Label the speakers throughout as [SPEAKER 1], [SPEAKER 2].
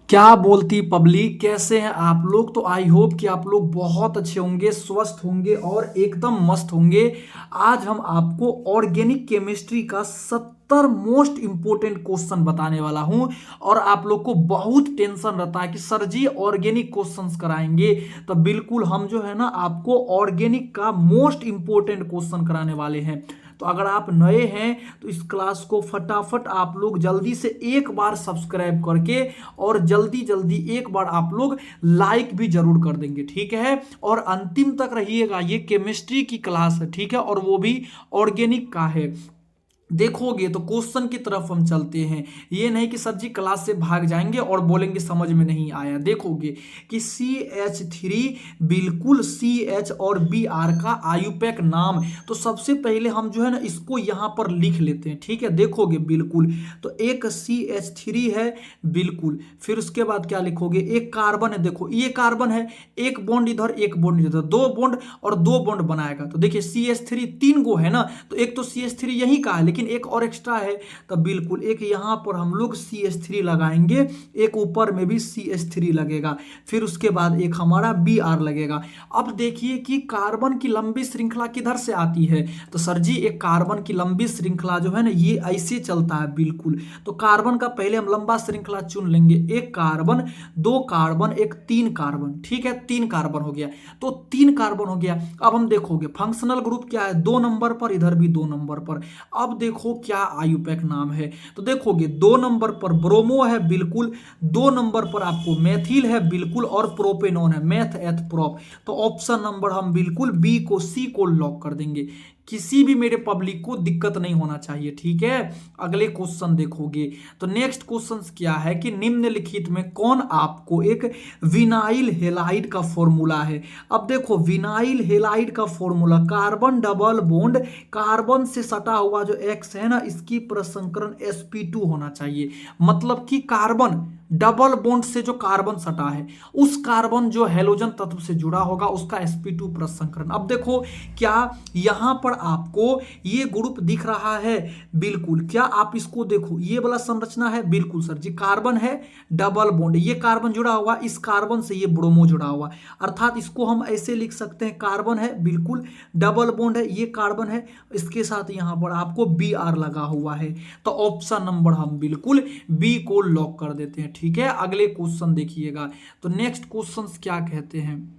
[SPEAKER 1] क्या बोलती पब्लिक, कैसे हैं आप लोग। तो आई होप कि आप लोग बहुत अच्छे होंगे, स्वस्थ होंगे और एकदम मस्त होंगे। आज हम आपको ऑर्गेनिक केमिस्ट्री का 70 मोस्ट इंपोर्टेंट क्वेश्चन बताने वाला हूं। और आप लोग को बहुत टेंशन रहता है कि सर जी ऑर्गेनिक क्वेश्चंस कराएंगे। तो बिल्कुल हम जो है ना आपको ऑर्गेनिक का मोस्ट इंपोर्टेंट क्वेश्चन कराने वाले हैं। तो अगर आप नए हैं तो इस क्लास को फटाफट आप लोग जल्दी से एक बार सब्सक्राइब करके और जल्दी जल्दी एक बार आप लोग लाइक भी जरूर कर देंगे, ठीक है। और अंतिम तक रहिएगा, ये केमिस्ट्री की क्लास है, ठीक है, और वो भी ऑर्गेनिक का है। देखोगे तो क्वेश्चन की तरफ हम चलते हैं। ये नहीं कि सर जी क्लास से भाग जाएंगे और बोलेंगे समझ में नहीं आया। देखोगे कि CH3 बिल्कुल CH और Br का आयुपैक नाम। तो सबसे पहले हम जो है ना इसको यहां पर लिख लेते हैं, ठीक है। देखोगे बिल्कुल तो एक CH3 है बिल्कुल, फिर उसके बाद क्या लिखोगे, एक कार्बन है। देखो ये कार्बन है, एक बॉन्ड इधर एक बॉन्ड इधर, दो बॉन्ड और दो बॉन्ड बनाएगा। तो देखिए CH3 तीन गो है ना, तो एक तो CH3 यही का है लेकिन एक और एक्स्ट्रा है। तो बिल्कुल एक यहां पर हम लोग CH3 लगाएंगे, एक ऊपर में भी CH3 लगेगा, फिर उसके बाद एक हमारा Br लगेगा। अब देखिए कि कार्बन की लंबी श्रृंखला किधर से आती है। तो सर जी एक कार्बन की लंबी श्रृंखला जो है ना ये ऐसे चलता है बिल्कुल। तो कार्बन का पहले हम लंबा श्रृंखला चुन लेंगे, एक कार्बन, दो कार्बन, एक तीन कार्बन, ठीक है। तीन कार्बन हो गया, तो तीन कार्बन हो गया। अब हम देखोगे फंक्शनल ग्रुप क्या है, 2 नंबर पर, इधर भी 2 नंबर पर। अब देखो क्या आयुपैक नाम है। तो देखोगे 2 नंबर पर ब्रोमो है बिल्कुल, 2 नंबर पर आपको मेथिल है बिल्कुल, और प्रोपेनॉन है, मेथ एथ प्रोप। तो ऑप्शन नंबर हम बिल्कुल बी को, सी को लॉक कर देंगे। किसी भी मेरे पब्लिक को दिक्कत नहीं होना चाहिए, ठीक है। अगले क्वेश्चन देखोगे तो नेक्स्ट क्वेश्चन क्या है कि निम्नलिखित में कौन आपको एक विनाइल हेलाइड का फॉर्मूला है। अब देखो विनाइल हेलाइड का formula, carbon double bond, carbon से सटा हुआ जो X है ना इसकी प्रसंकरण sp2 होना चाहिए। मतलब कि कार्बन डबल बॉन्ड से जो कार्बन सटा है उस कार्बन जो हेलोजन तत्व से जुड़ा होगा उसका sp2 प्रसंकरण। अब देखो क्या यहां पर आपको ये ग्रुप दिख रहा है बिल्कुल, क्या आप इसको देखो ये वाला संरचना है बिल्कुल सर जी, कार्बन है डबल बॉन्ड, ये कार्बन जुड़ा हुआ, इस कार्बन से ये ब्रोमो जुड़ा हुआ, अर्थात इसको हम ऐसे लिख सकते हैं कार्बन है बिल्कुल, डबल बॉन्ड है, ये कार्बन है, इसके साथ यहां पर आपको Br लगा हुआ है। तो ऑप्शन नंबर हम बिल्कुल बी को लॉक कर देते हैं, ठीक है। अगले क्वेश्चन देखिएगा तो नेक्स्ट क्वेश्चन क्या कहते हैं।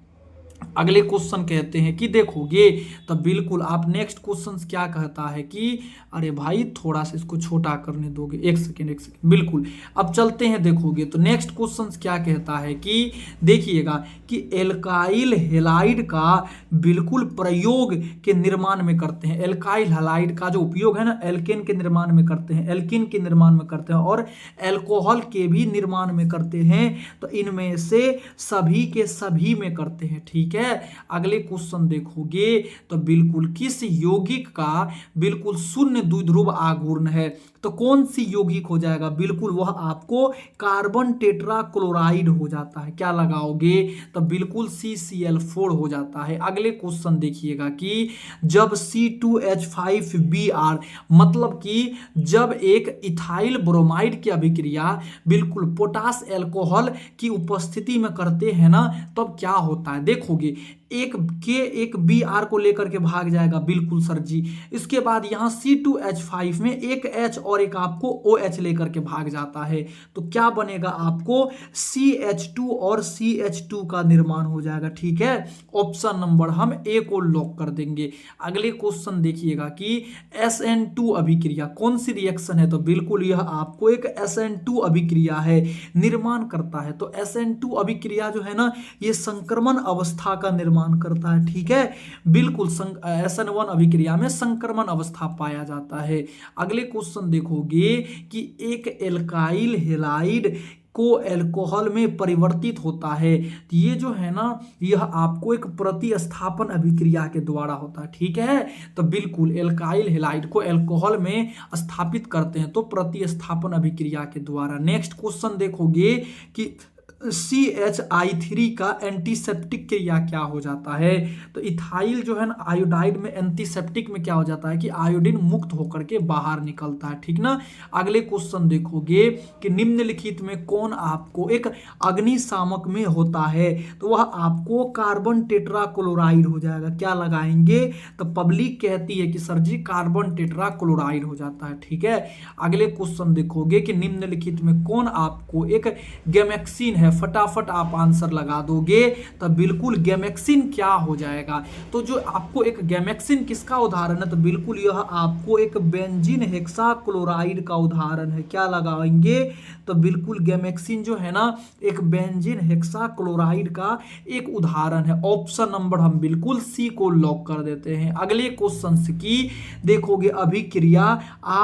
[SPEAKER 1] अगले क्वेश्चन कहते हैं कि देखोगे तो बिल्कुल आप नेक्स्ट क्वेश्चन क्या कहता है कि अरे भाई थोड़ा सा इसको छोटा करने दोगे, एक सेकेंड एक सेकेंड, बिल्कुल अब चलते हैं। देखोगे तो नेक्स्ट क्वेश्चन क्या कहता है कि देखिएगा कि एल्काइल हेलाइड का बिल्कुल प्रयोग के निर्माण में करते हैं। एल्काइल हेलाइड का जो उपयोग है ना एल्केन के निर्माण में करते हैं, एल्किन के निर्माण में करते हैं और एल्कोहल के भी निर्माण में करते हैं। तो इनमें से सभी के सभी में करते हैं, ठीक है। अगले क्वेश्चन देखोगे तो बिल्कुल किस यौगिक का बिल्कुल शून्य द्विध्रुव आघूर्ण है। तो कौन सी यौगिक हो जाएगा, बिल्कुल वह आपको कार्बन टेट्रा क्लोराइड हो जाता है। क्या लगाओगे तो बिल्कुल CCl4 हो जाता है। अगले क्वेश्चन देखिएगा कि जब C2H5Br मतलब कि जब एक इथाइल ब्रोमाइड की अभिक्रिया बिल्कुल पोटास एल्कोहल की उपस्थिति में करते हैं ना तब क्या होता है। देखोगे एक के एक Br को लेकर के भाग जाएगा बिल्कुल सर जी, इसके बाद यहाँ C2H5 में एक H और एक आपको OH लेकर के भाग जाता है। तो क्या बनेगा आपको CH2 और CH2 का निर्माण हो जाएगा, ठीक है। ऑप्शन नंबर हम ए को लॉक कर देंगे। अगले क्वेश्चन देखिएगा कि SN2 अभिक्रिया कौन सी रिएक्शन है। तो बिल्कुल यह आपको एक SN2 अभिक्रिया है, निर्माण करता है। तो SN2 अभिक्रिया जो है ना ये संक्रमण अवस्था का निर्माण करता है, ठीक है। बिल्कुल SN1 अभिक्रिया में संक्रमण अवस्था पाया जाता है। अगले क्वेश्चन देखोगे कि एक एल्काइल हेलाइड को एल्कोहल में परिवर्तित होता है। तो ये जो है ना यह आपको एक प्रतिस्थापन अभिक्रिया के द्वारा होता है, ठीक है। तो बिल्कुल एल्काइल हेलाइड को एल्कोहल में स्थापित करते हैं तो प्रतिस्थापन अभिक्रिया के द्वारा। नेक्स्ट क्वेश्चन देखोगे कि CH3 का एंटीसेप्टिक क्रिया क्या हो जाता है? तो इथाइल जो है ना आयोडाइड में एंटीसेप्टिक में क्या हो जाता है कि आयोडीन मुक्त होकर के बाहर निकलता है, ठीक ना। अगले क्वेश्चन देखोगे कि निम्नलिखित में कौन आपको एक अग्निशामक में होता है? तो वह आपको कार्बन टेट्राक्लोराइड हो जाएगा। क्या लगाएंगे? तो पब्लिक कहती है कि सर जी कार्बन टेट्राक्लोराइड हो जाता है, ठीक है। अगले क्वेश्चन देखोगे कि निम्नलिखित में कौन आपको एक गैमेक्सिन है? फटाफट आप आंसर लगा दोगे तो बिल्कुल गैमेक्सिन क्या हो जाएगा? तो जो आपको एक गैमेक्सिन किसका उदाहरण है? तो बिल्कुल यह आपको एक बेंजीन हेक्साक्लोराइड का उदाहरण है। क्या लगाएंगे? तो बिल्कुल गैमेक्सिन जो है ना एक बेंजीन हेक्साक्लोराइड का एक उदाहरण है। ऑप्शन नंबर हम बिल्कुल सी को लॉक कर देते हैं। अगले क्वेश्चन की देखोगे अभिक्रिया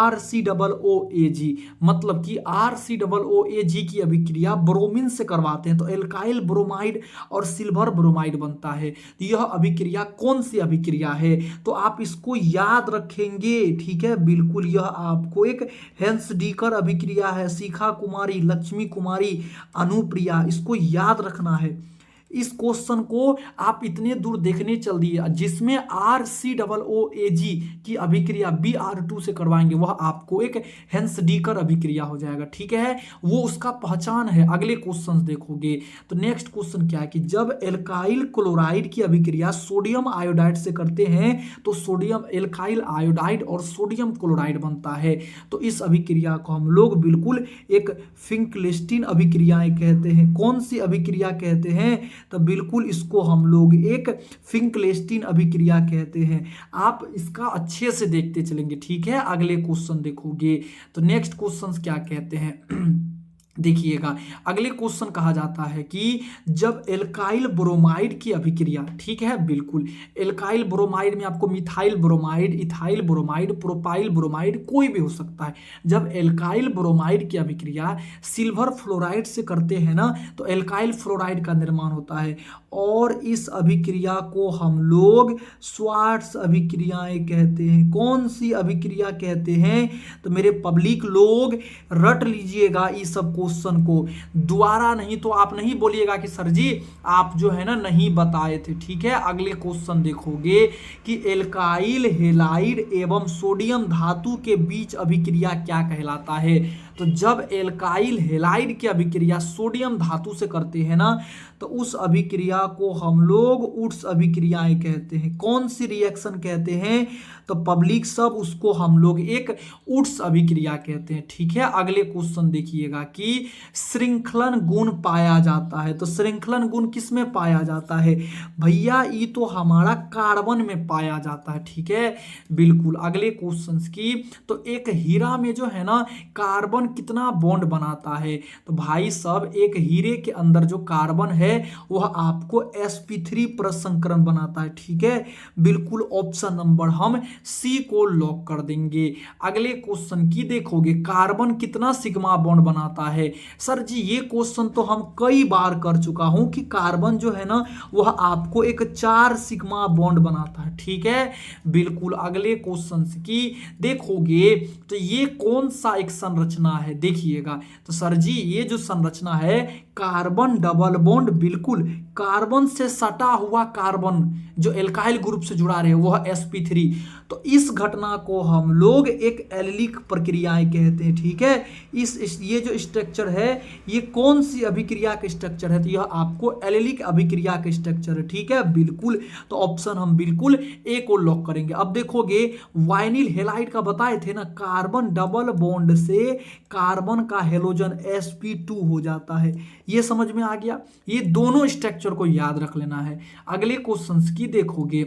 [SPEAKER 1] RCOOAG, मतलब कि RCOOAG की अभिक्रिया ब्रोमीन से करवाते हैं तो एल्काइल ब्रोमाइड और सिल्वर ब्रोमाइड बनता है। तो यह अभिक्रिया कौन सी अभिक्रिया है? तो आप इसको याद रखेंगे, ठीक है। बिल्कुल यह आपको एक हेंसडीकर अभिक्रिया है। शिखा कुमारी, लक्ष्मी कुमारी, अनुप्रिया, इसको याद रखना है। इस क्वेश्चन को आप इतने दूर देखने चल दिए जिसमें RCOOAG की अभिक्रिया Br2 से करवाएंगे वह आपको एक हेंसडीकर अभिक्रिया हो जाएगा, ठीक है। वो उसका पहचान है। अगले क्वेश्चन देखोगे तो नेक्स्ट क्वेश्चन क्या है कि जब एल्काइल क्लोराइड की अभिक्रिया सोडियम आयोडाइड से करते हैं तो सोडियम एल्काइल आयोडाइड और सोडियम क्लोराइड बनता है। तो इस अभिक्रिया को हम लोग बिल्कुल एक फिंकलेस्टीन अभिक्रियाएं कहते हैं। कौन सी अभिक्रिया कहते हैं? तो बिल्कुल इसको हम लोग एक फिंकलेस्टीन अभिक्रिया कहते हैं। आप इसका अच्छे से देखते चलेंगे, ठीक है। अगले क्वेश्चन देखोगे तो नेक्स्ट क्वेश्चन क्या कहते हैं देखिएगा। अगले क्वेश्चन कहा जाता है कि जब एल्काइल ब्रोमाइड की अभिक्रिया, ठीक है, बिल्कुल एल्काइल ब्रोमाइड में आपको methyl bromide, ethyl bromide, propyl bromide कोई भी हो सकता है। जब एल्काइल ब्रोमाइड की अभिक्रिया सिल्वर फ्लोराइड से करते हैं ना तो एल्काइल फ्लोराइड का निर्माण होता है और इस अभिक्रिया को हम लोग स्वार्ट्स अभिक्रियाएं कहते हैं। कौन सी अभिक्रिया कहते हैं? तो मेरे पब्लिक लोग रट लीजिएगा इस सब क्वेश्चन को दोबारा, नहीं तो आप नहीं बोलिएगा कि सर जी आप जो है ना नहीं बताए थे, ठीक है। अगले क्वेश्चन देखोगे कि एल्काइल हेलाइड एवं सोडियम धातु के बीच अभिक्रिया क्या कहलाता है? तो जब एल्काइल हेलाइड की अभिक्रिया सोडियम धातु से करते हैं ना तो उस अभिक्रिया को हम लोग उड्स अभिक्रियाएं कहते हैं। कौन सी रिएक्शन कहते हैं? तो पब्लिक सब उसको हम लोग एक उड्स अभिक्रिया कहते हैं, ठीक है। अगले क्वेश्चन देखिएगा कि श्रृंखलन गुण पाया जाता है। तो श्रृंखलन गुण किस में पाया जाता है? भैया ये तो हमारा कार्बन में पाया जाता है, ठीक है, बिल्कुल। अगले क्वेश्चन की तो एक हीरा में जो है ना कार्बन कितना बॉन्ड बनाता है? तो भाई सब एक हीरे के अंदर जो कार्बन है वह आपको sp3 प्रसंकरण बनाता है, ठीक है, बिल्कुल। ऑप्शन नंबर हम सी को लॉक कर देंगे। अगले क्वेश्चन की देखोगे कार्बन कितना सिग्मा बॉन्ड बनाता है? सर जी ये क्वेश्चन तो हम कई बार कर चुका हूं कि कार्बन जो है ना वह आपको एक 4 सिग्मा बॉन्ड बनाता है, ठीक है, बिल्कुल। अगले क्वेश्चन की देखोगे तो ये कौन सा एक संरचना है? देखिएगा तो सर जी ये जो संरचना है कार्बन डबल बॉन्ड, बिल्कुल कार्बन से सटा हुआ कार्बन जो एल्काइल ग्रुप से जुड़ा रहे वह sp3। तो इस घटना को हम लोग एक एलिलिक प्रक्रियाएं कहते हैं, ठीक है। ये जो स्ट्रक्चर है ये कौन सी अभिक्रिया का स्ट्रक्चर है? तो यह आपको एलिलिक अभिक्रिया का स्ट्रक्चर है, ठीक है, बिल्कुल। तो ऑप्शन हम बिल्कुल ए को लॉक करेंगे। अब देखोगे वाइनिल हेलाइड का बताए थे ना कार्बन डबल बॉन्ड से कार्बन का हेलोजन sp2 हो जाता है। ये समझ में आ गया? ये दोनों स्ट्रक्चर को याद रख लेना है। अगले क्वेश्चंस की देखोगे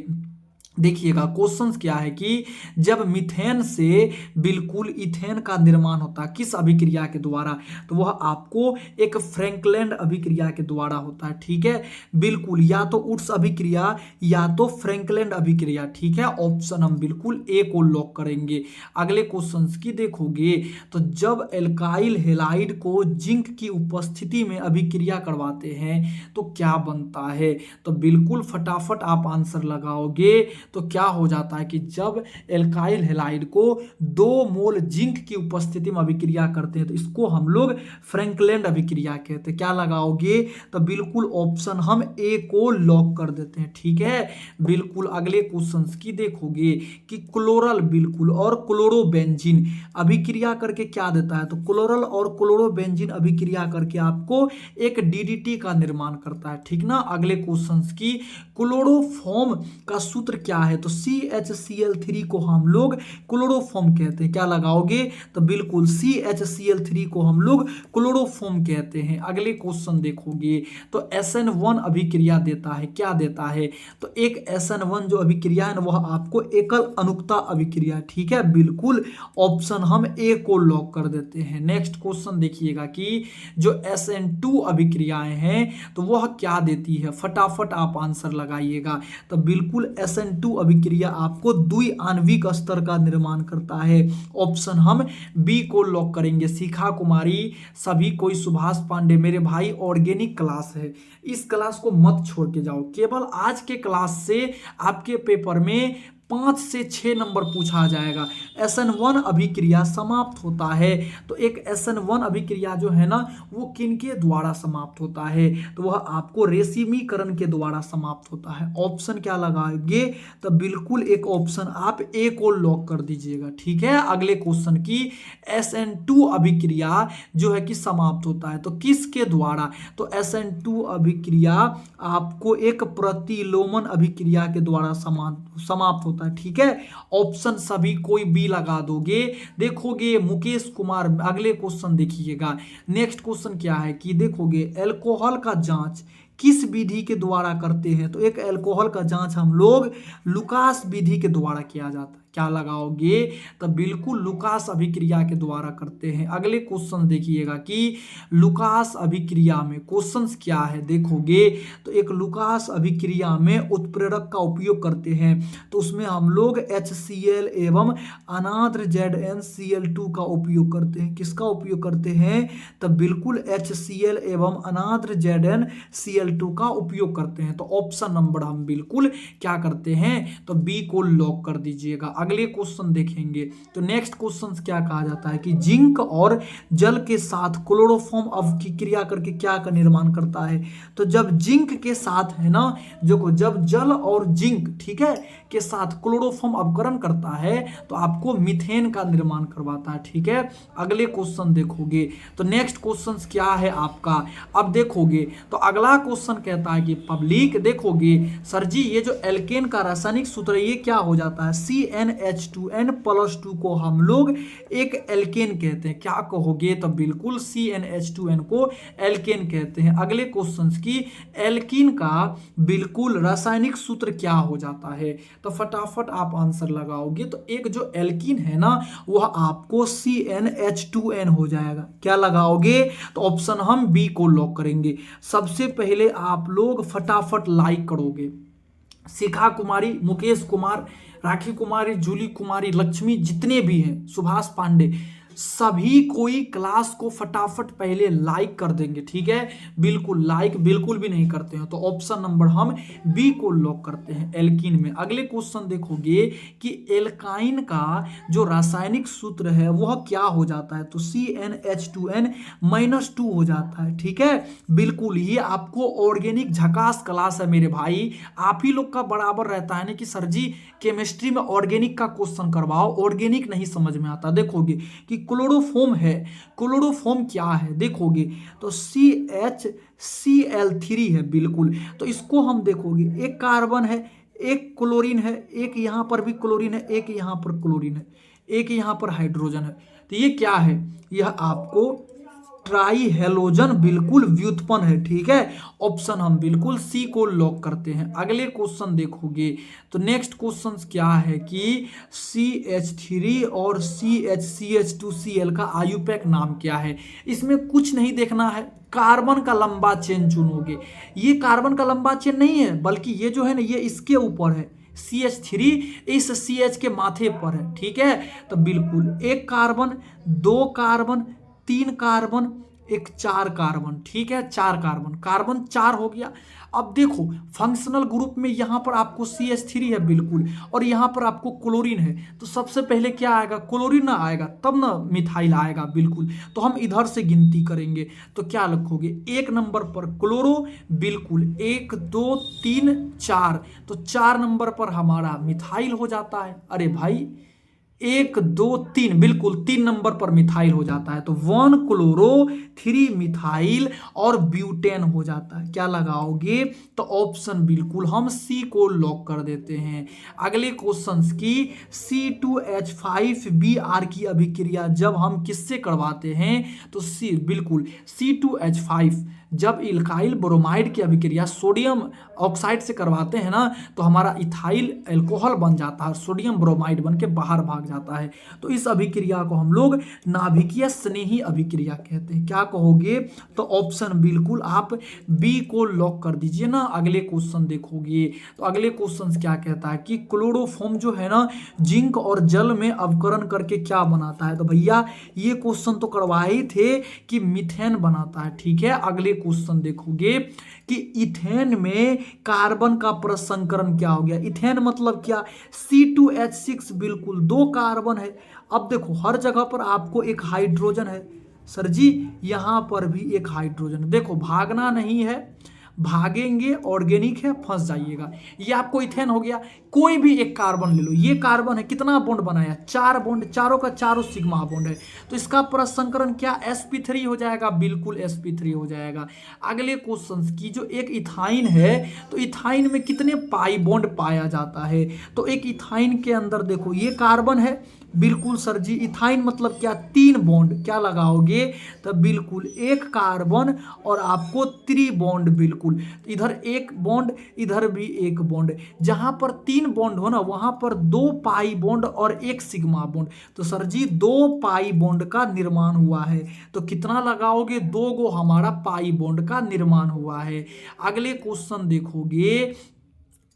[SPEAKER 1] देखिएगा क्वेश्चंस क्या है कि जब मीथेन से बिल्कुल इथेन का निर्माण होता है किस अभिक्रिया के द्वारा? तो वह आपको एक फ्रैंकलैंड अभिक्रिया के द्वारा होता है, ठीक है, बिल्कुल। या तो उड्स अभिक्रिया या तो फ्रैंकलैंड अभिक्रिया, ठीक है। ऑप्शन हम बिल्कुल ए को लॉक करेंगे। अगले क्वेश्चंस की देखोगे तो जब एल्काइल हेलाइड को जिंक की उपस्थिति में अभिक्रिया करवाते हैं तो क्या बनता है? तो बिल्कुल फटाफट आप आंसर लगाओगे तो क्या हो जाता है कि जब एल्काइल हैलाइड को 2 मोल जिंक की उपस्थिति में अभिक्रिया करते हैं तो इसको हम लोग फ्रैंकलैंड अभिक्रिया कहते हैं। क्या लगाओगे? तो बिल्कुल ऑप्शन हम ए को लॉक कर देते हैं। ठीक है, बिल्कुल अगले क्वेश्चन की देखोगे कि क्लोरल बिल्कुल और क्लोरोबेंजीन अभिक्रिया करके क्या देता है? तो क्लोरल और क्लोरोबेंजीन अभिक्रिया करके आपको एक डीडीटी का निर्माण करता है। ठीक ना। अगले क्वेश्चन की क्लोरोफॉर्म का सूत्र क्या है? तो CHCl3 को हम लोग क्लोरोफॉर्म कहते हैं। क्या लगाओगे? तो बिल्कुल CHCl3 को हम लोग क्लोरोफॉर्म कहते हैं। अगले क्वेश्चन देखोगे तो SN1 अभिक्रिया देता है। क्या देता है? तो एक SN1 जो अभिक्रिया है ना वह आपको एकल अनुकता अभिक्रिया। ठीक है, बिल्कुल ऑप्शन हम ए को लॉक कर देते हैं। नेक्स्ट क्वेश्चन देखिएगा कि जो SN2 अभिक्रियाएं हैं तो वह क्या देती है? फटाफट आप आंसर लगाइएगा। तो बिल्कुल SN2 अभिक्रिया आपको द्वि आणविक स्तर का निर्माण करता है। ऑप्शन हम बी को लॉक करेंगे। शिखा कुमारी, सभी कोई, सुभाष पांडे, मेरे भाई ऑर्गेनिक क्लास है, इस क्लास को मत छोड़ के जाओ। केवल आज के क्लास से आपके पेपर में 5 से 6 नंबर पूछा जाएगा। SN1 अभिक्रिया समाप्त होता है तो एक SN1 अभिक्रिया जो है ना वो किनके द्वारा समाप्त होता है? तो वह आपको रेसिमीकरण के द्वारा समाप्त होता है। ऑप्शन क्या लगाएंगे? तो बिल्कुल एक ऑप्शन आप ए को लॉक कर दीजिएगा। ठीक है, अगले क्वेश्चन की SN2 अभिक्रिया जो है कि समाप्त होता है तो किसके द्वारा? तो SN2 अभिक्रिया आपको एक प्रतिलोमन अभिक्रिया के द्वारा समाप्त होता है। ठीक है, ऑप्शन सभी कोई बी लगा दोगे। देखोगे मुकेश कुमार, अगले क्वेश्चन देखिएगा। नेक्स्ट क्वेश्चन क्या है कि देखोगे एल्कोहल का जांच किस विधि के द्वारा करते हैं? तो एक एल्कोहल का जांच हम लोग लुकास विधि के द्वारा किया जाता है। क्या लगाओगे? तो बिल्कुल लुकास अभिक्रिया के द्वारा करते हैं। अगले क्वेश्चन देखिएगा कि लुकास अभिक्रिया में क्वेश्चंस क्या है देखोगे तो एक लुकास अभिक्रिया में उत्प्रेरक का उपयोग करते हैं तो उसमें हम लोग HCl एवं अनाद्र ZnCl2 का उपयोग करते हैं। किसका उपयोग करते हैं? तो बिल्कुल HCl एवं अनाद्र ZnCl2 का उपयोग करते हैं। तो ऑप्शन नंबर हम बिल्कुल क्या करते हैं? तो बी को लॉक कर दीजिएगा। अगले क्वेश्चन देखेंगे तो नेक्स्ट क्वेश्चन क्या कहा जाता है कि जिंक और जल के साथ क्लोरोफॉर्म अभिक्रिया करके क्या का निर्माण करता है? तो जब जिंक के साथ है ना जब जल और जिंक ठीक है के साथ क्लोरोफॉर्म अपकरण करता है तो आपको मीथेन का निर्माण करवाता है। ठीक है, अगले क्वेश्चन देखोगे तो नेक्स्ट क्वेश्चन क्या है आपका? अब देखोगे तो अगला क्वेश्चन कहता है कि पब्लिक देखोगे सर जी ये जो एल्केन का रासायनिक सूत्र है ये क्या हो जाता है? CnH2n+2 को हम लोग एक एल्केन कहते हैं। क्या कहोगे? तो बिल्कुल CnH2n को एल्केन कहते हैं। अगले क्वेश्चन की एल्कीन का बिल्कुल रासायनिक सूत्र क्या हो जाता है? तो फटाफट आप आंसर लगाओगे तो एक जो एल्कीन है ना वह आपको CnH2n हो जाएगा। क्या लगाओगे? तो ऑप्शन हम बी को लॉक करेंगे। सबसे पहले आप लोग फटाफट लाइक करोगे। शिखा कुमारी, मुकेश कुमार, राखी कुमारी, जूली कुमारी, लक्ष्मी, जितने भी हैं, सुभाष पांडे, सभी कोई क्लास को फटाफट पहले लाइक कर देंगे। ठीक है, बिल्कुल लाइक बिल्कुल भी नहीं करते हैं तो ऑप्शन नंबर हम बी को लॉक करते हैं एल्कीन में। अगले क्वेश्चन देखोगे कि एल्काइन का जो रासायनिक सूत्र है वह क्या हो जाता है? तो CnH2n-2 हो जाता है। ठीक है, बिल्कुल ये आपको ऑर्गेनिक झकास क्लास है मेरे भाई। आप ही लोग का बराबर रहता है ना कि सर जी केमिस्ट्री में ऑर्गेनिक का क्वेश्चन करवाओ, ऑर्गेनिक नहीं समझ में आता। देखोगे कि क्लोरोफॉर्म है, क्लोरोफॉर्म क्या है देखोगे तो CHCl3 है बिल्कुल। तो इसको हम देखोगे एक कार्बन है, एक क्लोरीन है, एक यहाँ पर भी क्लोरीन है, एक यहाँ पर क्लोरीन है, एक यहाँ पर हाइड्रोजन है। तो ये क्या है? यह आपको ट्राई हेलोजन बिल्कुल व्युत्पन्न है। ठीक है, ऑप्शन हम बिल्कुल सी को लॉक करते हैं। अगले क्वेश्चन देखोगे तो नेक्स्ट क्वेश्चन क्या है कि CH3 और CHCH2Cl का आयुपैक नाम क्या है? इसमें कुछ नहीं देखना है, कार्बन का लंबा चेन चुनोगे। ये कार्बन का लंबा चेन नहीं है बल्कि ये जो है ना ये इसके ऊपर है। CH3 इस CH के माथे पर है। ठीक है, तो बिल्कुल एक कार्बन, दो कार्बन, तीन कार्बन, एक 4 कार्बन, ठीक है, 4 कार्बन, कार्बन 4 हो गया। अब देखो फंक्शनल ग्रुप में यहाँ पर आपको CH3 है बिल्कुल, और यहाँ पर आपको क्लोरीन है, तो सबसे पहले क्या आएगा, क्लोरीन ना आएगा तब ना मिथाइल आएगा बिल्कुल। तो हम इधर से गिनती करेंगे, तो क्या लिखोगे, 1 नंबर पर क्लोरो, बिल्कुल 1 2 3 4, तो 4 नंबर पर हमारा मिथाइल हो जाता है। अरे भाई 1 2 3, बिल्कुल 3 नंबर पर मिथाइल हो जाता है, तो 1 क्लोरो 3 मिथाइल और ब्यूटेन हो जाता है। क्या लगाओगे, तो ऑप्शन बिल्कुल हम सी को लॉक कर देते हैं। अगले क्वेश्चन की C2H5Br की अभिक्रिया जब हम किससे करवाते हैं, तो सी बिल्कुल C2H5 जब इल्काइल ब्रोमाइड की अभिक्रिया सोडियम ऑक्साइड से करवाते हैं ना, तो हमारा इथाइल अल्कोहल बन जाता है और सोडियम ब्रोमाइड बन के बाहर भाग जाता है। तो इस अभिक्रिया को हम लोग नाभिकीय स्नेही अभिक्रिया कहते हैं। क्या कहोगे, तो ऑप्शन बिल्कुल आप बी को लॉक कर दीजिए ना। अगले क्वेश्चन देखोगे, तो अगले क्वेश्चन क्या कहता है कि क्लोरोफॉर्म जो है ना जिंक और जल में अवकरण करके क्या बनाता है, तो भैया ये क्वेश्चन तो करवाए ही थे कि मीथेन बनाता है, ठीक है। अगले क्वेश्चन देखोगे कि इथेन में कार्बन का प्रसंकरण क्या हो गया, इथेन मतलब क्या, C2H6, बिल्कुल 2 कार्बन है। अब देखो हर जगह पर आपको एक हाइड्रोजन है, सर जी यहां पर भी एक हाइड्रोजन, देखो भागना नहीं है, भागेंगे ऑर्गेनिक है फंस जाइएगा। ये आपको इथेन हो गया, कोई भी एक कार्बन ले लो, ये कार्बन है, कितना बॉन्ड बनाया, 4 बॉन्ड, चारों का चारों सिग्मा बॉन्ड है, तो इसका प्रसंकरण क्या sp3 हो जाएगा, बिल्कुल sp3 हो जाएगा। अगले क्वेश्चन की जो एक इथाइन है, तो इथाइन में कितने पाई बॉन्ड पाया जाता है, तो एक इथाइन के अंदर देखो ये कार्बन है, बिल्कुल सर जी इथाइन मतलब क्या, 3 बॉन्ड, क्या लगाओगे, तो बिल्कुल 1 कार्बन और आपको 3 बॉन्ड, बिल्कुल इधर 1 बॉन्ड इधर भी 1 बॉन्ड, जहां पर 3 बॉन्ड हो ना वहां पर 2 पाई बॉन्ड और 1 सिग्मा बॉन्ड, तो सर जी 2 पाई बॉन्ड का निर्माण हुआ है। तो कितना लगाओगे, 2 गो हमारा पाई बॉन्ड का निर्माण हुआ है। अगले क्वेश्चन देखोगे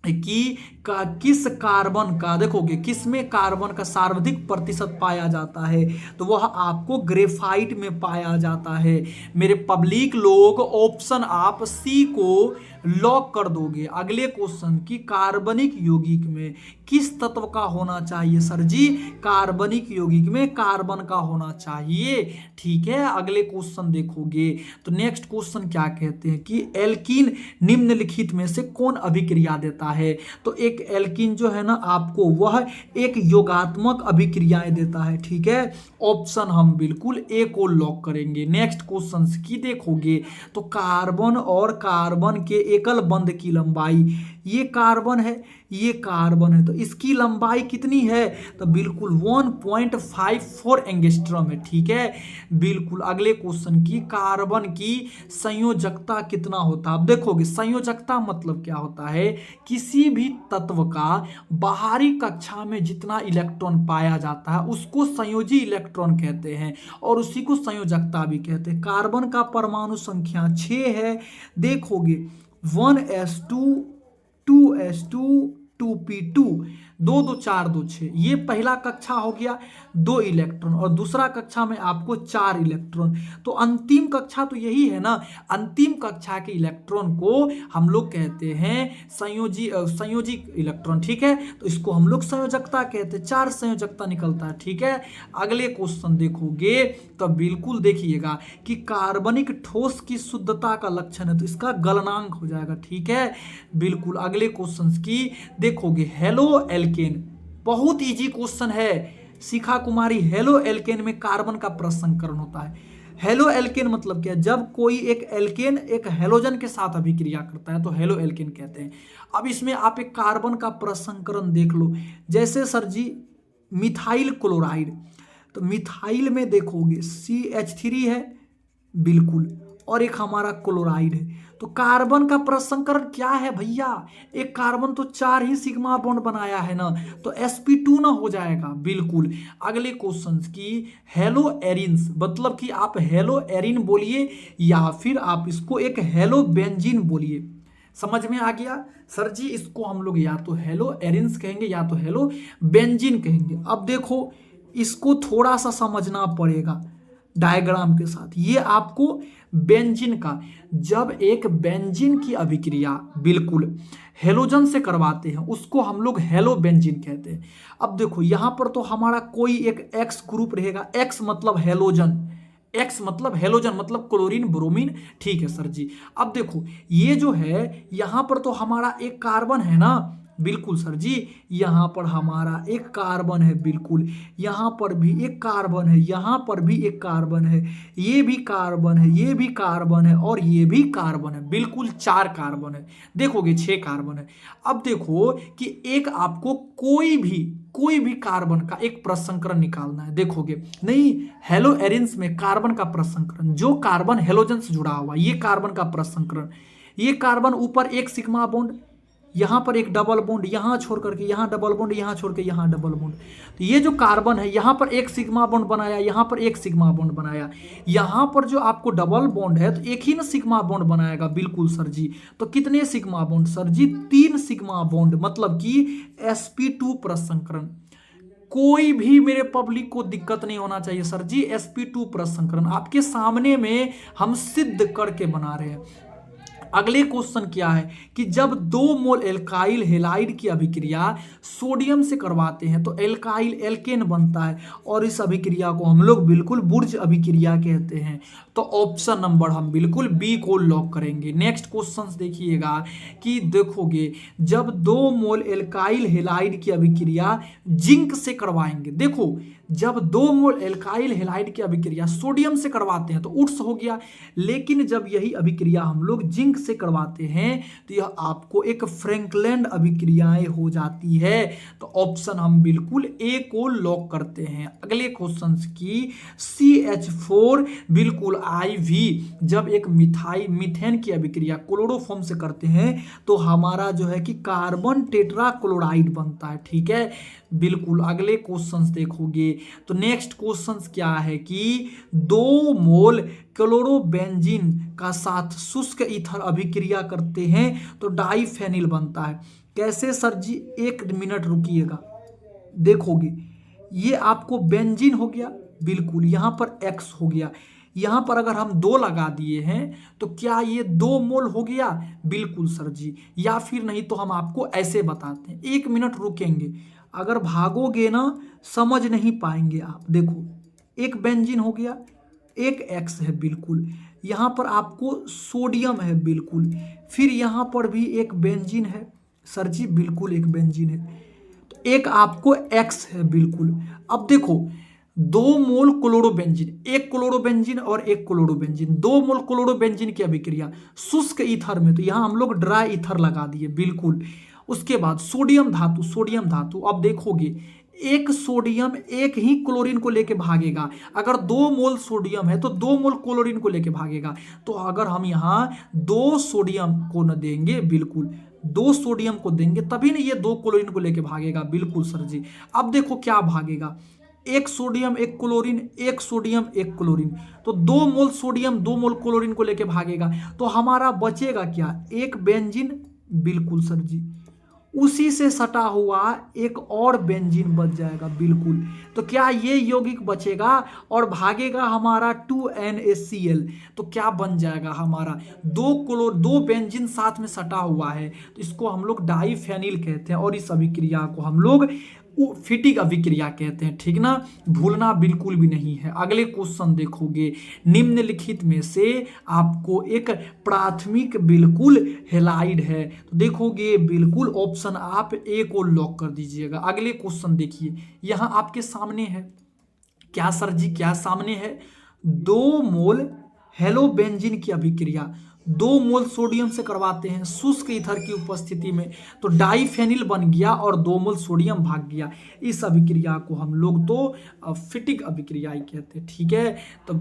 [SPEAKER 1] कि किस कार्बन का, देखोगे किस में कार्बन का सर्वाधिक प्रतिशत पाया जाता है, तो वह आपको ग्रेफाइट में पाया जाता है। मेरे पब्लिक लोग ऑप्शन आप सी को लॉक कर दोगे। अगले क्वेश्चन की कार्बनिक यौगिक में किस तत्व का होना चाहिए, सर जी कार्बनिक यौगिक में कार्बन का होना चाहिए, ठीक है। अगले क्वेश्चन देखोगे, तो नेक्स्ट क्वेश्चन क्या कहते हैं कि एल्कीन निम्नलिखित में से कौन अभिक्रिया देता है, तो एक एल्कीन जो है ना आपको वह एक योगात्मक अभिक्रियाएं देता है, ठीक है। ऑप्शन हम बिल्कुल ए को लॉक करेंगे। नेक्स्ट क्वेश्चन की देखोगे, तो कार्बन और कार्बन के एकल बंध की लंबाई, ये कार्बन है ये कार्बन है, तो इसकी लंबाई कितनी है, तो बिल्कुल 1.54 एंगस्ट्रॉम है, ठीक है बिल्कुल। अगले क्वेश्चन की कार्बन की संयोजकता कितना होता है, अब देखोगे संयोजकता मतलब क्या होता है, किसी भी तत्व का बाहरी कक्षा में जितना इलेक्ट्रॉन पाया जाता है उसको संयोजी इलेक्ट्रॉन कहते हैं और उसी को संयोजकता भी कहते हैं। कार्बन का परमाणु संख्या 6 है, देखोगे 1s2 2s2 2p2, 2 2 4 2 6, ये पहला कक्षा हो गया 2 इलेक्ट्रॉन और दूसरा कक्षा में आपको 4 इलेक्ट्रॉन, तो अंतिम कक्षा तो यही है ना, अंतिम कक्षा के इलेक्ट्रॉन को हम लोग कहते हैं संयोजी इलेक्ट्रॉन, ठीक है, तो इसको हम लोग संयोजकता कहते हैं, 4 संयोजकता निकलता है, ठीक है। अगले क्वेश्चन देखोगे तो बिल्कुल देखिएगा कि कार्बनिक ठोस की शुद्धता का लक्षण है, तो इसका गलनांक हो जाएगा, ठीक है बिल्कुल। अगले क्वेश्चन की देखोगे हेलो एल्केन, बहुत इजी क्वेश्चन है शिखा कुमारी, हेलो एल्केन में कार्बन का प्रसंकरण होता है। हेलो एल्केन मतलब क्या, जब कोई एक एल्केन एक हेलोजन के साथ अभिक्रिया करता है तो हेलो एल्केन कहते हैं। अब इसमें आप एक कार्बन का प्रसंकरण देख लो, जैसे सर जी मिथाइल क्लोराइड, तो मिथाइल में देखोगे CH3 है बिल्कुल और एक हमारा क्लोराइड है, तो कार्बन का प्रसंकरण क्या है भैया, एक कार्बन तो 4 ही सिग्मा बॉन्ड बनाया है ना, तो sp2 ना हो जाएगा बिल्कुल। अगले क्वेश्चन की हेलो एरिन्स, मतलब कि आप हेलो एरिन बोलिए या फिर आप इसको एक हेलो बेंजीन बोलिए, समझ में आ गया सर जी, इसको हम लोग या तो हेलो एरिन्स कहेंगे या तो हेलो बेंजीन कहेंगे। अब देखो इसको थोड़ा सा समझना पड़ेगा, डायग्राम के साथ। ये आपको बेंजीन का, जब एक बेंजीन की अभिक्रिया बिल्कुल हेलोजन से करवाते हैं उसको हम लोग हेलो बेंजीन कहते हैं। अब देखो यहां पर तो हमारा कोई एक एक्स ग्रुप रहेगा, एक्स मतलब हेलोजन, एक्स मतलब हेलोजन मतलब क्लोरीन ब्रोमीन, ठीक है सर जी। अब देखो ये जो है यहां पर तो हमारा एक कार्बन है ना, बिल्कुल सर जी, यहां पर हमारा एक कार्बन है, बिल्कुल यहां पर भी एक कार्बन है, यहां पर भी एक कार्बन है, ये भी कार्बन है, ये भी कार्बन है और ये भी कार्बन है, बिल्कुल 4 कार्बन है। देखोगे 6 कार्बन है। अब देखो कि एक आपको कोई भी कार्बन का एक प्रसंकरण निकालना है। देखोगे नहीं, हेलो एरिन्स में कार्बन का प्रसंकरण, जो कार्बन हेलोजन से जुड़ा हुआ ये कार्बन का प्रसंकरण, ये कार्बन ऊपर एक सिग्मा बॉन्ड, यहां पर एक डबल बॉन्ड, यहां छोड़ करके यहां डबल बॉन्ड, यहां छोड़ के यहां डबल बॉन्ड। तो ये जो कार्बन है यहां पर एक सिग्मा बॉन्ड बनाया, यहां पर एक सिग्मा बॉन्ड बनाया, यहां पर जो आपको डबल बॉन्ड है तो एक ही ना सिग्मा बॉन्ड बनाएगा, बिल्कुल सर जी। तो कितने सिग्मा बॉन्ड सर जी? 3 सिग्मा बॉन्ड, मतलब कि sp2 प्रसंकरण। कोई भी मेरे पब्लिक को दिक्कत नहीं होना चाहिए सर जी, sp2 प्रसंकरण आपके सामने में हम सिद्ध करके बना रहे हैं। अगले क्वेश्चन क्या है कि जब 2 मोल एल्काइल हेलाइड की अभिक्रिया सोडियम से करवाते हैं तो एल्काइल एल्केन बनता है और इस अभिक्रिया को हम लोग बिल्कुल बुर्ज अभिक्रिया कहते हैं। तो ऑप्शन नंबर हम बिल्कुल बी को लॉक करेंगे। नेक्स्ट क्वेश्चन देखिएगा कि देखोगे जब 2 मोल एल्काइल हेलाइड की अभिक्रिया जिंक से करवाएंगे, देखो जब 2 मोल एल्काइल हेलाइड की अभिक्रिया सोडियम से करवाते हैं तो उट्स हो गया, लेकिन जब यही अभिक्रिया हम लोग जिंक से करवाते हैं तो यह आपको एक फ्रैंकलैंड अभिक्रियाएं हो जाती है। तो ऑप्शन हम बिल्कुल ए को लॉक करते हैं। अगले क्वेश्चन की CH4 बिल्कुल IV, जब एक मीथेन की अभिक्रिया क्लोरोफॉर्म से करते हैं तो हमारा जो है कि कार्बन टेट्रा क्लोराइड बनता है, ठीक है बिल्कुल। अगले क्वेश्चंस देखोगे तो नेक्स्ट क्वेश्चंस क्या है कि 2 मोल क्लोरोबेंजीन का साथ शुष्क ईथर अभिक्रिया करते हैं तो डाइफेनिल बनता है। कैसे सर जी? 1 मिनट रुकिएगा, देखोगे ये आपको बेंजीन हो गया, बिल्कुल यहां पर X हो गया, यहां पर अगर हम 2 लगा दिए हैं तो क्या ये 2 मोल हो गया? बिल्कुल सर जी। या फिर नहीं तो हम आपको ऐसे बताते हैं, 1 मिनट रुकेंगे, अगर भागोगे ना समझ नहीं पाएंगे आप। देखो एक बेंजीन हो गया, एक X है, बिल्कुल यहां पर आपको सोडियम है, बिल्कुल फिर यहां पर भी एक बेंजीन है सर जी, बिल्कुल एक बेंजीन है, तो एक आपको X है, बिल्कुल। अब देखो 2 मोल क्लोरोबेंजीन, एक क्लोरोबेंजीन और एक क्लोरोबेंजीन, 2 मोल क्लोरोबेंजीन की अभिक्रिया शुष्क ईथर में, तो यहां हम लोग ड्राई ईथर लगा दिए, बिल्कुल। उसके बाद सोडियम धातु, सोडियम धातु, अब देखोगे एक सोडियम एक ही क्लोरीन को लेके भागेगा, अगर 2 मोल सोडियम है तो 2 मोल क्लोरीन को लेके भागेगा। तो अगर हम यहाँ 2 सोडियम को न देंगे, बिल्कुल 2 सोडियम को देंगे तभी ना ये 2 क्लोरीन को लेके भागेगा, बिल्कुल सर जी। अब देखो क्या भागेगा, एक सोडियम एक क्लोरीन, एक सोडियम एक क्लोरीन, तो 2 मोल सोडियम 2 मोल क्लोरीन को लेके भागेगा, तो हमारा बचेगा क्या? एक बेंजीन, बिल्कुल सर जी, उसी से सटा हुआ एक और बेंजीन बच जाएगा, बिल्कुल। तो क्या ये यौगिक बचेगा और भागेगा हमारा 2NaCl, तो क्या बन जाएगा हमारा 2 बेंजीन साथ में सटा हुआ है, तो इसको हम लोग डाइफेनिल कहते हैं और इस अभिक्रिया को हम लोग फिटिक अभिक्रिया कहते हैं, ठीक ना, भूलना बिल्कुल भी नहीं है। अगले क्वेश्चन देखोगे, निम्नलिखित में से आपको एक प्राथमिक बिल्कुल हेलाइड है, तो देखोगे बिल्कुल ऑप्शन आप ए को लॉक कर दीजिएगा। अगले क्वेश्चन देखिए, यहां आपके सामने है, क्या सर जी क्या सामने है? 2 मोल हेलोबेंजीन की अभिक्रिया 2 मोल सोडियम से करवाते हैं शुष्क ईथर की उपस्थिति में, तो डाइफेनिल बन गया और 2 मोल सोडियम भाग गया। इस अभिक्रिया को हम लोग तो फिटिक अभिक्रिया ही कहते हैं, ठीक है, तो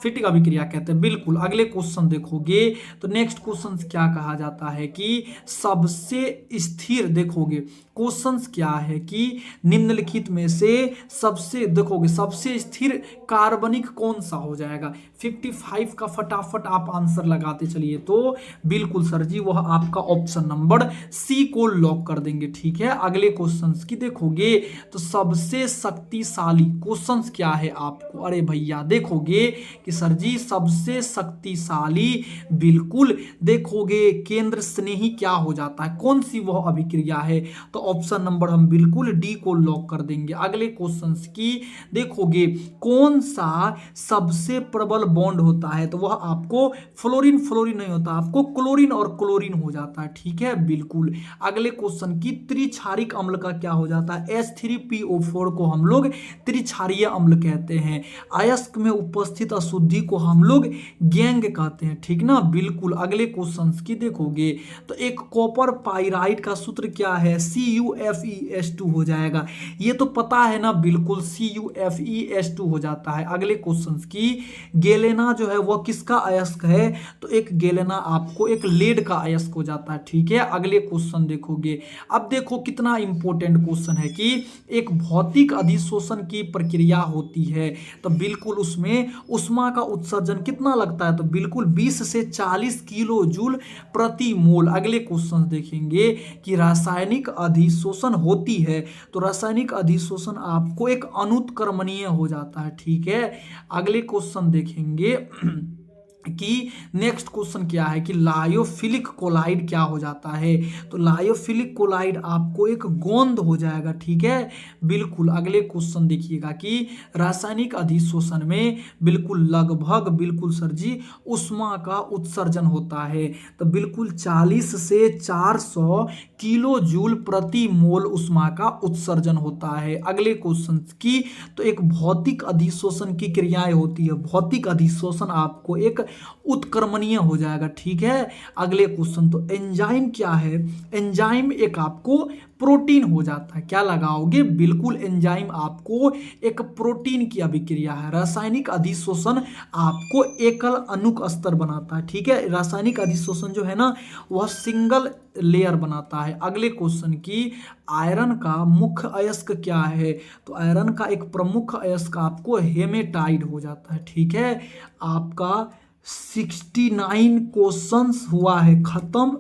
[SPEAKER 1] फिटिक अभिक्रिया कहते हैं, बिल्कुल। अगले क्वेश्चन देखोगे तो नेक्स्ट क्वेश्चन क्या कहा जाता है कि सबसे स्थिर, देखोगे क्वेश्चंस क्या है कि निम्नलिखित में से सबसे, देखोगे सबसे स्थिर कार्बनिक कौन सा हो जाएगा? 55 का फटाफट आप आंसर लगाते बताते चलिए तो बिल्कुल सर जी वह आपका ऑप्शन नंबर सी को लॉक कर देंगे। ठीक है, अगले क्वेश्चंस की देखोगे तो सबसे शक्तिशाली क्वेश्चंस क्या है आपको, अरे भैया देखोगे कि सर जी सबसे शक्तिशाली बिल्कुल देखोगे केंद्र स्नेही क्या हो जाता है, कौन सी वह अभिक्रिया है, तो ऑप्शन नंबर हम बिल्कुल डी को लॉक कर देंगे। अगले क्वेश्चंस की देखोगे कौन सा सबसे प्रबल बॉन्ड होता है, तो वह आपको फ्लोरीन फ्लोरीन नहीं होता, आपको क्लोरीन और क्लोरीन हो जाता है। ठीक है, बिल्कुल। अगले क्वेश्चन की त्रिक्षारिक अम्ल का क्या हो जाता है, H3PO4 को हम लोग त्रिक्षारीय अम्ल कहते हैं। अयस्क में उपस्थित अशुद्धि को हम लोग गैंग कहते हैं। ठीक ना, बिल्कुल। अगले क्वेश्चंस की देखोगे तो एक कॉपर पाइराइट का सूत्र क्या है, CuFeS2 हो जाएगा, ये तो पता है ना, बिल्कुल CuFeS2 हो जाता है। अगले क्वेश्चंस की गेलेना जो है वह किसका अयस्क है, तो एक गेलेना आपको एक लेड का अयस्क हो जाता है। ठीक है, अगले क्वेश्चन देखोगे, अब देखो कितना इंपॉर्टेंट क्वेश्चन है कि एक भौतिक अधिशोषण की प्रक्रिया होती है तो बिल्कुल उसमें उष्मा का उत्सर्जन कितना लगता है, तो बिल्कुल 20 से 40 किलो जूल प्रति मोल। अगले क्वेश्चन देखेंगे कि रासायनिक अधिशोषण होती है तो रासायनिक अधिशोषण आपको एक अनुत्क्रमणीय हो जाता है। ठीक है, अगले क्वेश्चन देखेंगे कि नेक्स्ट क्वेश्चन क्या है कि लायोफिलिक कोलाइड क्या हो जाता है, तो लायोफिलिक कोलाइड आपको एक गोंद हो जाएगा। ठीक है, बिल्कुल। अगले क्वेश्चन देखिएगा कि रासायनिक अधिशोषण में बिल्कुल लगभग बिल्कुल सर जी उष्मा का उत्सर्जन होता है तो बिल्कुल 40 से 400 किलो जूल प्रति मोल उष्मा का उत्सर्जन होता है। अगले क्वेश्चन की तो एक भौतिक अधिशोषण की क्रियाएं होती है, भौतिक अधिशोषण आपको एक उत्क्रमणीय हो जाएगा। ठीक है, अगले क्वेश्चन तो एंजाइम क्या है, एंजाइम एक आपको प्रोटीन हो जाता है, क्या लगाओगे, बिल्कुल एंजाइम आपको एक प्रोटीन की अभिक्रिया है। रासायनिक अधिशोषण आपको एकल अणुक स्तर बनाता है। ठीक है, रासायनिक अधिशोषण जो है ना वह सिंगल लेयर बनाता है। अगले क्वेश्चन की आयरन का मुख्य अयस्क क्या है, तो आयरन का एक प्रमुख अयस्क आपको हेमेटाइड हो जाता है। ठीक है, आपका 69 क्वेश्चंस हुआ है खत्म,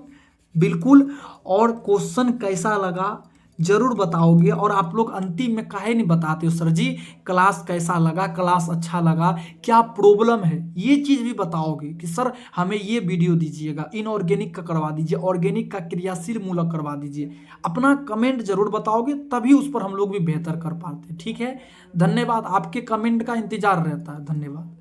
[SPEAKER 1] बिल्कुल। और क्वेश्चन कैसा लगा जरूर बताओगे, और आप लोग अंतिम में काहे नहीं बताते हो सर जी क्लास कैसा लगा, क्लास अच्छा लगा, क्या प्रॉब्लम है, ये चीज भी बताओगे कि सर हमें ये वीडियो दीजिएगा, इनऑर्गेनिक का करवा दीजिए, ऑर्गेनिक का क्रियाशील मूलक करवा दीजिए, अपना कमेंट जरूर बताओगे तभी उस पर हम लोग भी बेहतर कर पाते हैं। ठीक है, धन्यवाद, आपके कमेंट का इंतजार रहता है, धन्यवाद।